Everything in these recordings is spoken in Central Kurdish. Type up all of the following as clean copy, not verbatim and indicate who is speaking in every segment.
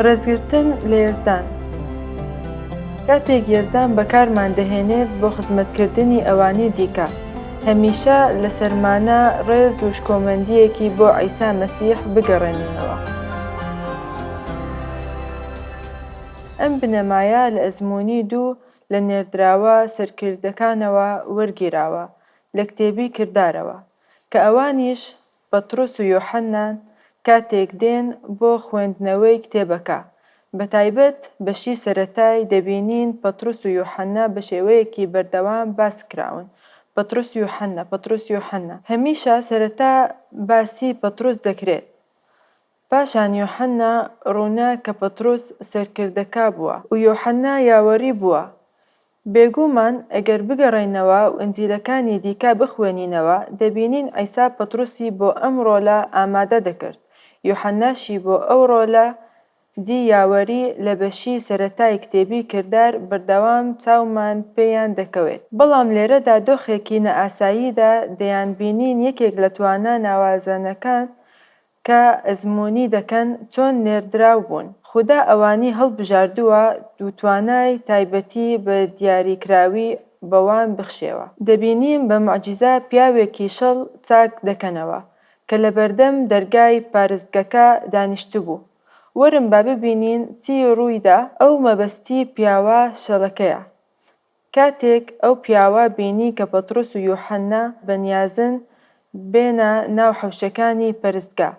Speaker 1: ڕێزگرتن لە یێزدان. کاتێک یێزدان بەکارمان دەهێنێت بۆ خزمەتکردنی ئەوانەی دیکە، هەمیشە لە سەرمانە ڕێز و شکۆمەندیەکی بۆ عیسا مەسیح بگەڕێنینەوە. ئەم بنەمایە لە ئەزموونی دوو لە نێردراوە سەرکردەکانەوە وەرگیراوە لە کتێبی کردارەوە، کە ئەوانیش پەترۆس و یۆحەنان کاتێک دێن بۆ خوێندنەوەی کتێبەکە. بەتایبەت بەشی سەرەتای دەبینین پەترۆس و یۆحەنا بە شێوەیەکی بەردەوام باس کراون. پەترۆس یۆحەنا، پەترۆس یۆحەنا. هەمیشە سەرەتا باسی پەترۆس دەکرێت. پاشان یۆحەنا ڕوونا کە پەترۆس سەرکردەکە بووە و یۆحەنا یاوەری بووە. بێگومان ئەگەر بگەڕێینەوە و ئەنجیلەکانی دیکە بخوێنینەوە، دەبینین عیسا پەترۆسی بۆ ئەم ڕۆلە ئامادە دەکرد. یۆحەناشی بۆ ئەو ڕۆلە دی یاوەری لە بەشی سەرەتای کتێبی کردار بەردەوام چاومان پێیان دەکەوێت. بەڵام لێرەدا دۆخێکی نەئاساییدا دەیانبینین یەکێک لە توانە ناوازانەکان کە ئەزموونی دەکەن چۆن نێردراو بوون. خوددا ئەوانی هەڵبژاردووە و توانای تایبەتی بە دیاریکراوی بەوان بخشێوە. دەبینیم بە موعجیزە پیاوێکی شەڵ چاک دەکەنەوە کە لە بەردەم دەرگای پارێزگەکە دانیشتبوو. وەرن با ببینین چی ڕوویدا. ئەو مەبەستی پیاوە شەڵەکەیە. کاتێک ئەو پیاوە بینی کە پەترۆس و یۆحەنا بەنیازن بێنە ناو حەوشەکانی پەرستگا،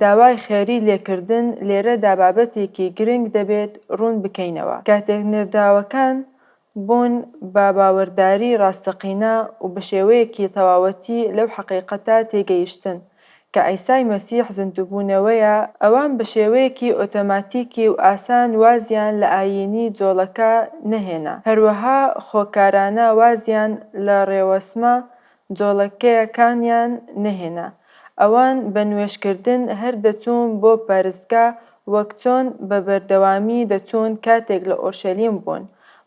Speaker 1: داوای خێری لێکردن لێرەدا بابەتێکی گرنگ دەبێت ڕوون بکەینەوە. کاتێک نێردراوەکان بوون بە باوەڕداری ڕاستەقینە و بە شێوەیەکی تەواوەتی لەو حەقیقەتە تێگەیشتن کە عیسای مەسیح زیندووبوونەوەیە، ئەوان بە شێوەیەکی ئۆتۆماتیکی و ئاسان وازیان لە ئایینی جۆڵەکە نەهێنا. هەروەها خۆکارانە وازیان لە ڕێوەسمە جۆڵەکەیەکانیان نەهێنا. ئەوان بە نوێشکردن هەر دەچوون بۆ پارێزگا وەک چۆن بە بەردەوامی دەچوون کاتێک لە ئۆرشەلیم بوون.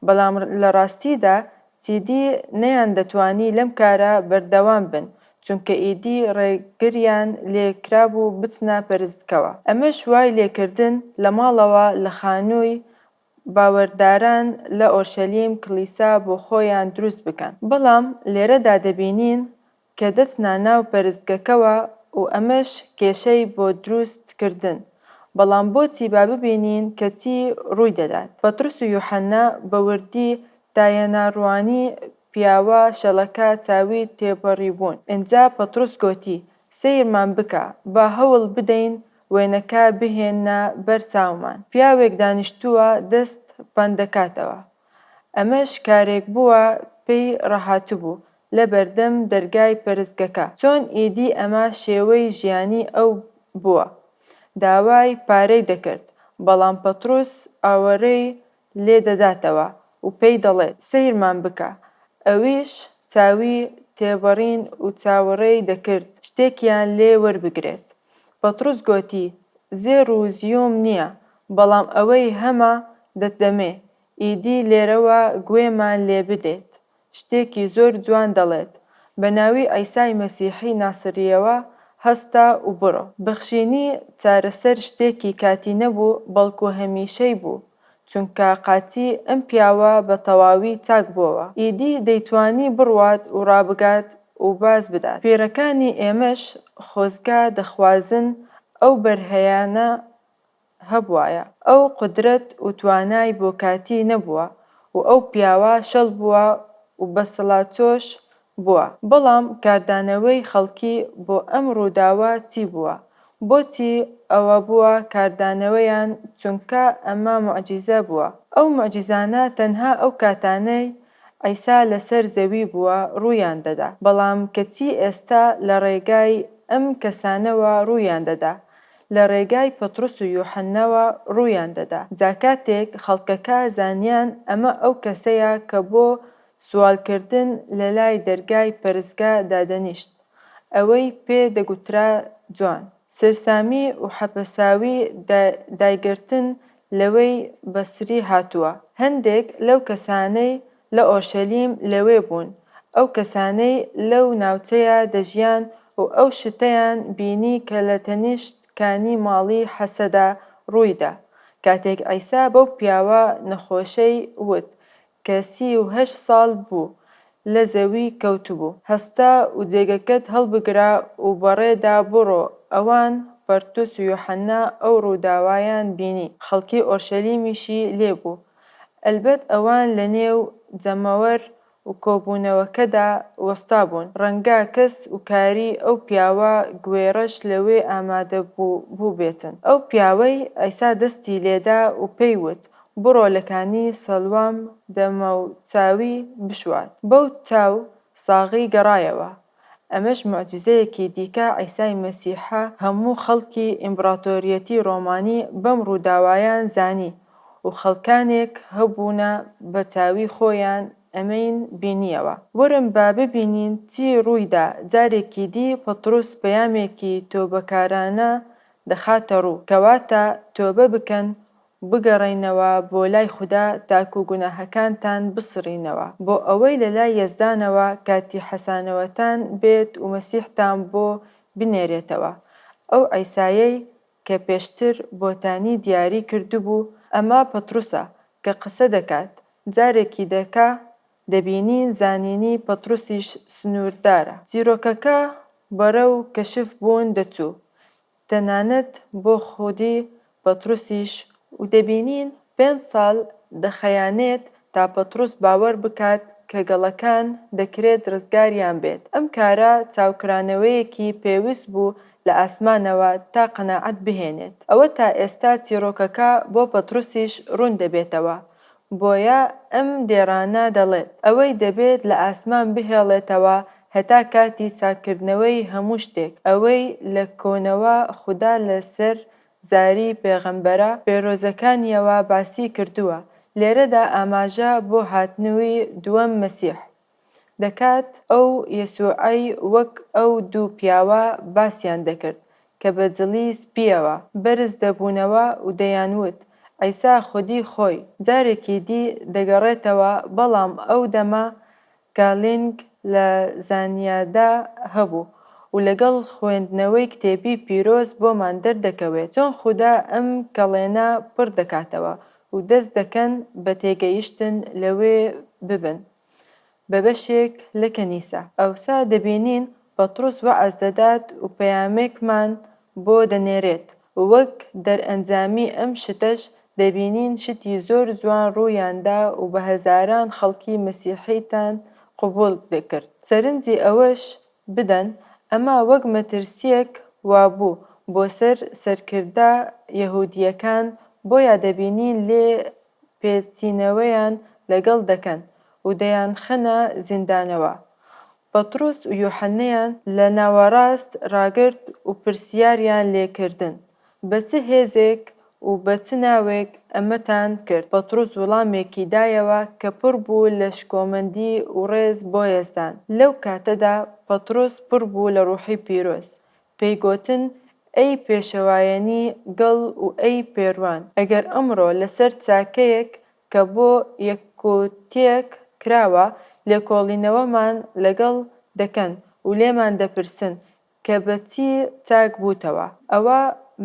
Speaker 1: بەڵام لە ڕاستیدا چیدی نەیان دەتوانی لەم کارە بەردەوام بن، چونکە ئیدی ڕێگریان لێکرابوو بچنە پەرستگەوە. ئەمەش وای لێکردن لە ماڵەوە لە خانووی باوەڕداران لە ئۆرشەلیم کلیسا بۆ خۆیان دروست بکەن. بەڵام لێرەدا دەبینین کە دەچنە ناو پەرستگەکەوە و ئەمەش کێشەی بۆ دروستکردن. بەڵام بۆچی با ببینین کە چی ڕووی دەدات. پەترۆس و یۆحەنا بە وردی داهێناڕوانی پیاوە شەڵەکە چاوی تێپەڕی بوون. ئینجا پەترۆس گوتی: سەیرمان بکە، با هەوڵ بدەین وێنەکە بهێنە بەر چاومان. پیاوێک دانیشتووە دەست پەندەکاتەوە. ئەمەش کارێک بووە پێی ڕاهاتبوو لە بەردەم دەرگای پەرستگەکە. چۆن ئیدی ئەمە شێوەی ژیانی ئەو بووە. داوای پارەی دەکرد، بەڵام پەترۆس ئاوەڕێی لێ دەداتەوە و پێی دەڵێت: سەیرمان بکە. ئەویش چاوی تێبەڕین و چاوەڕێی دەکرد شتێکیان لێ وەربگرێت. پەترۆس گوتی: زێڕ و زیۆم نییە، بەڵام ئەوەی هەمە دەتدەمێ. ئیدی لێرەوە گوێمان لێ بدەیت. شتێکی زۆر جوان دەڵێت. بە ناوی عیسای مەسیحی ناسریەوە هەستە و بڕۆ. بەخشینی چارەسەر شتێکی کاتی نەبوو، بەڵکو هەمیشەی بوو، چونکە قاچی ئەم پیاوە بە تەواوی چاک بووەوە. ئیدی دەیتوانی بڕوات و ڕابگات و باز بدات. پێرەکانی ئێمەش خۆزگا دەخوازن ئەو بەرهەیانە هەبوایە. ئەو قودرەت و توانای بۆ کاتی نەبووە و ئەو پیاوە شەڵ بووە و بەسەڵاتچۆش بووە. بەڵام کاردانەوەی خەڵکی بۆ ئەم ڕووداوە چی بووە؟ بۆچی ئەوە بووە کاردانەوەیان؟ چونکە ئەمە موعجیزە بووە. ئەو موعجیزانە تەنها ئەو کاتانەی عیسا لەسەر زەوی بووە ڕوویان دەدا. بەڵام کەچی ئێستا لە ڕێگای ئەم کەسانەوە ڕوویان دەدا، لە ڕێگای پەترۆس و یۆحەناوە ڕوویان دەدا. جا کاتێک خەڵکەکە زانیان ئەمە ئەو کەسەیە کە بۆ سوالکردن لە لای دەرگای پەرستگا دادەنیشت، ئەوەی پێ دەگوترا جوان، سەرسامی و حەپەساوی دایگرتن لەوەی بەسری هاتووە. هەندێک لەو کەسانەی لە ئۆرشەلیم لەوێ بوون. ئەو کەسانەی لەو ناوچەیە دەژیان و ئەو شتەیان بینی کە لە تەنیشتکانی ماڵی حەسەدا ڕوویدا. کاتێک عیسا بەو پیاوە نەخۆشەی وت کە 38 ساڵ بوو لە زەوی کەوتبوو، هەستا و جێگەکەت هەڵبگرە و بەڕێدا بڕۆ. ئەوان پەرتوس و یۆحەنا ئەو ڕووداوایان بینی، خەڵکی ئۆرشەلیمیشی لێبوو. ئەلبەت ئەوان لە نێو جەمەوەر و کۆبوونەوەکەدا وەستا بوون، ڕەنگە کەس و کاری ئەو پیاوە گوێڕەش لەوێ ئامادە بوو بێتن. ئەو پیاوەی عیسا دەستی لێدا و پێی وت بڕۆ لەکانی سەڵوام دەمەوچاوی بشوات. بەو چاو ساغی گەڕایەوە. ئەمەش موعجزەیەکی دیکە عیسای مەسیحە هەموو خەڵکی ئیمپراتۆریەتی ڕۆمانی بەم ڕووداوایان زانی و خەڵکانێک هەبوونە بە چاوی خۆیان ئەمەین بینیەوە. وەرن با ببینین چی ڕوویدا. جارێکی دی پەترۆس پەیامێکی تۆبەکارانە دەخاتە ڕوو، کەواتە تۆبە بکەن بگەڕێنەوە بۆ لای خوددا تاکو گوناهەکانتان بسڕینەوە بۆ ئەوەی لە لای یەزدانەوە کاتی حەسانەوەتان بێت و مەسیحتان بۆ بنێرێتەوە. ئەو عیسایەی کە پێشتر بۆتانی دیاری کردبوو. ئەمە پەترۆسە کە قسە دەکات. جارێکی دەکا دەبینین زانینی پەترۆسیش سنووردارە. چیرۆکەکە بەرەو کەشف بوون دەچوو، تەنانەت بۆ خودی پەترۆسیش، و دەبینین 5 ساڵ دەخەیانێت تا پەترۆس باوەڕ بکات کە گەڵەکان دەکرێت ڕزگاریان بێت. ئەم کارە چاوکرانەوەیەکی پێویست بوو لە ئاسمانەوە تا قەناعەت بهێنێت. ئەوە تا ئێستا چیرۆکەکە بۆ پەترۆسیش ڕوون دەبێتەوە. بۆیە ئەم دێڕانە دەڵێت ئەوەی دەبێت لە ئاسمان بهێڵێتەوە هەتا کاتی چاکردنەوەی هەموو شتێک. ئەوەی لە کۆنەوە خوددا لەسەر زاری پێغەمبەرە پێرۆزەکانیەوە باسی کردووە. لێرەدا ئاماژە بۆ هاتنەوەی دووەم مەسیح دەکات. ئەو یەسوعەی وەک ئەو دوو پیاوە باسییان دەکرد کە بە جڵی سپیەوە بەرز دەبوونەوە و دەیانوت عیسا خودی خۆی. جارێکی دی دەگەڕێتەوە، بەڵام ئەو دەمە گاڵینگ لە زانیادا هەبوو و لەگەڵ خوێندنەوەی کتێبی پیرۆز بۆمان دەردەکەوێت چۆن خوددا ئەم گەڵێنە پڕ دەکاتەوە و دەست دەکەن بە تێگەیشتن لەوێ ببن بە بەشێک لە کەنیسە. ئەوسا دەبینین پەترۆس وەعەز دەدات و پەیامێکمان بۆ دەنێرێت. وەک دەرئەنجامی ئەم شتەش دەبینین شتی زۆر جوان ڕوویاندا و بە هەزاران خەڵکی مەسیحیتان قبوڵ دەکرد. سەرنجی ئەوەش بدەن ئەمە وەک مەترسیەک وابوو بۆ سەر سەرکردە یەهودیەکان، بۆیە دەبینین لێ پێچینەوەیان لەگەڵ دەکەن و دەیانخەنە زیندانەوە. پەترۆس و یۆحەنەیان لە ناوەڕاست ڕاگرت و پرسیاریان لێکردن بە چ هێزێک و بە چ ناوێک ئەمەتان کرد. پەترۆس وەڵامێکی دایەوە کە پڕ بوو لە شکۆمەندی و ڕێز بۆ یەزدان. لەو کاتەدا پەترۆس پڕ بوو لە ڕوحی پیرۆز، پێی گوتن ئەی پێشەوایەنی گەڵ و ئەی پێڕوان، ئەگەر ئەمڕۆ لەسەر چاکەیەک کە بۆ یەککۆتیەک کراوە لێکۆڵینەوەمان لەگەڵ دەکەن و لێمان دەپرسن کە بە چی چاک بووتەوە، ئەوە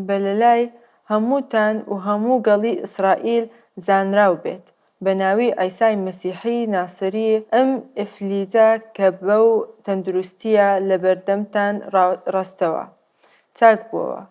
Speaker 1: بەلەلای هەمووتان و هەموو گەڵی ئیسرائیل زانراو بێت بە ناوی عیسای مەسیحی ناسەری ئەم ئیفلیجە کە بەو تەندروستیە لە بەردەمتان ڕاستەوە چاک بووەوە،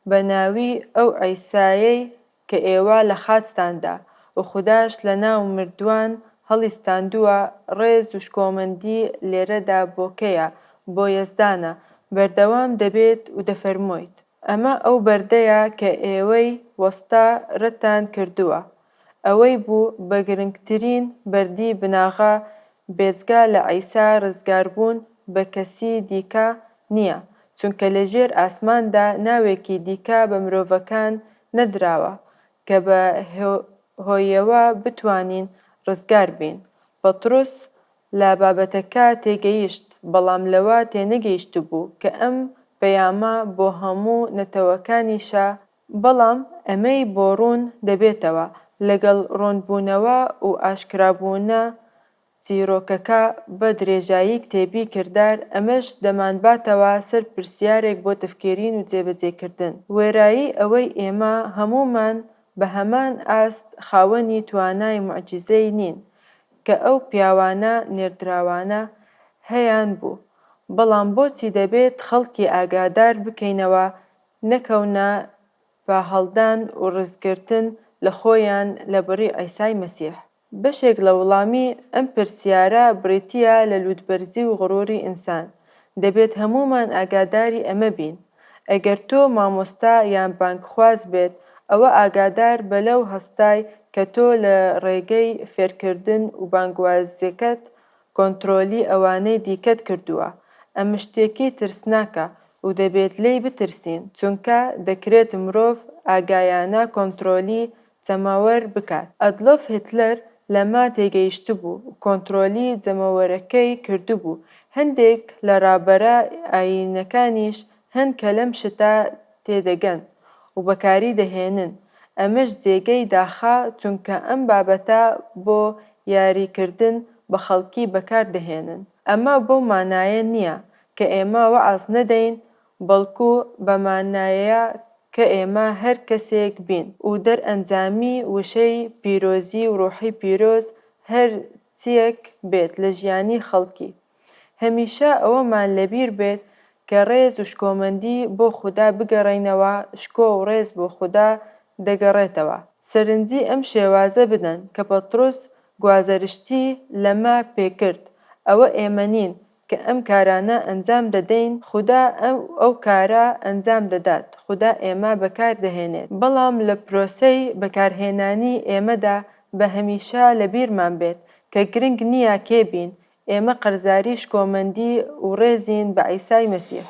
Speaker 1: بە ناوی ئەو عیسایەی کە ئێوە لە خاتستاندا و خودداش لە ناو مردووان هەڵیستاندووە. ڕێز و شکۆمەندی لێرەدا بۆکەیە بۆ یەزدانە بەردەوام دەبێت و دەفەرمۆیت. ئەمە ئەو بەردەیە کە ئێوەی وەستا ڕەتان کردووە. ئەوەی بوو بە گرنگترین بەردی بناغە بێجگا لە عیسا ڕزگاربوون بە کەسی دیکە نییە، چونکە لەژێر ئاسماندا ناوێکی دیکە بە مرۆڤەکان نەدراوە کە بە هۆیەوە بتوانین ڕزگار بین. پەترۆس لە بابەتەکە تێگەیشت، بەڵام لەوە تێنەگەیشت بوو کە ئەم پەیامە بۆ هەموو نەتەوەکانیشە، بەڵام ئەمەی بۆ ڕوون دەبێتەوە لەگەڵ ڕوونبوونەوە و ئاشکرابوونە چیرۆکەکە بە درێژایی کتێبی کردار. ئەمەش دەمانباتەوە سەر پرسیارێک بۆ تفکێرین و جێبەجێکردن. وێرایی ئەوەی ئێمە هەموومان بە هەمان ئاست خاوەنی توانای موعجیزەی نین کە ئەو پیاوانە نێردراوانە هەیان بوو، بەڵام بۆچی دەبێت خەڵکی ئاگادار بکەینەوە نەکەونە باهەڵدان و ڕزگرتن لە خۆیان لە بەڕی عیسای مەسیح؟ بەشێک لە وەڵامی ئەم پرسیارە بریتیە لە لووتبەرزی و غڕووری ئینسان. دەبێت هەمومان ئاگاداری ئەمە بین. ئەگەر تۆ مامۆستا یان بانکخواز بێت، ئەوە ئاگادار بە لەو هەستای کە تۆ لە ڕێگەی فێرکردن و بانگوازیەکەت کۆنتڕۆلی ئەوانەی دیکەت کردووە. ئەمە شتێکی ترسناکە و دەبێت لێی بترسین، چونکە دەکرێت مرۆڤ ئاگایانە کۆنتڕۆلی جەماوەر بکات. ئەدلۆف هیتلەر لەما تێگەیشتبوو و کۆنتڕۆلی جەماوەرەکەی کردبوو. هەندێک لە ڕابەرە ئاینیەکانیش هەن کە لەم شتە تێدەگەن و بەکاری دەهێنن. ئەمەش جێگەی داخا چونکە ئەم بابەتە بۆ یاریکردن بە خەڵکی بەکاردەهێنن. ئەمە بەو مانایە نییە کە ئێمە وەعاز نەدەین، بەڵکو بە مانایەیە کە ئێمە هەر کەسێک بین و دەرئەنجامی وشەی پیرۆزی و ڕۆحی پیرۆز هەر چیەک بێت لە ژیانی خەڵکی. هەمیشە ئەوەمان لەبیر بێت کە ڕێز و شکۆمەندی بۆ خودا بگەڕێنەوە، شکۆ و ڕێز بۆ خودا دەگەڕێتەوە. سەرنجی ئەم شێوازە بدەن کە پەترۆس گوازەرشتی لەما پێکرد. ئەوە ئێمە نین کە ئەم کارانە ئەنجام دەدەین، خودا ئەو کارە ئەنجام دەدات. خودا ئێمە بەکاردەهێنێت، بەڵام لە پرۆسەی بەکارهێنانی ئێمەدا بە هەمیشە لەبیرمان بێت کە گرنگ نییە کێ بین. ئێمە قەرزاری شکۆمەندی و ڕێزین بە عیسای مەسیح.